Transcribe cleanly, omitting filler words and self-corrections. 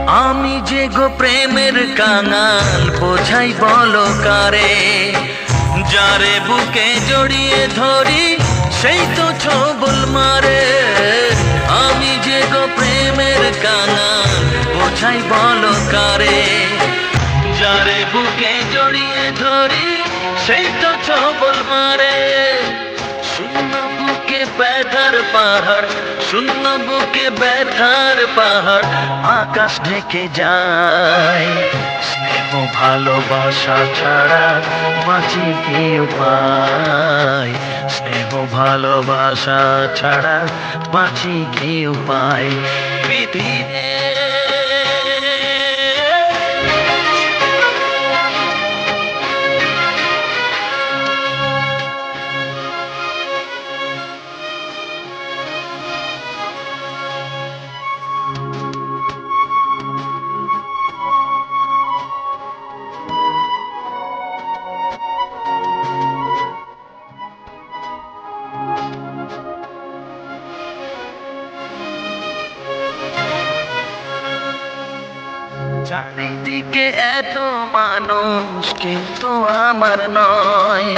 আমি যে গো প্রেমের কাঙাল বোঝাই বলো কারে, যারে বুকে জড়িয়ে ধরি সেই তো ছবল মারে। আমি যে গো প্রেমের কাঙাল বোঝাই বলো কারে, যারে বুকে জড়িয়ে ধরি সেই তো ছবল মারে। শূন্য বুকে ব্যথার পাহাড়, শূন্য বুকে ব্যথার পাহাড় আকাশ ঢেকে যায়। স্নেহ ভালোবাসা ছাড়া বাঁচি কি উপায়, স্নেহ ভালোবাসা ছাড়া বাঁচি কি উপায়। পৃথিবী চারিদিকে এত মানুষ কিন্তু আমার নয়।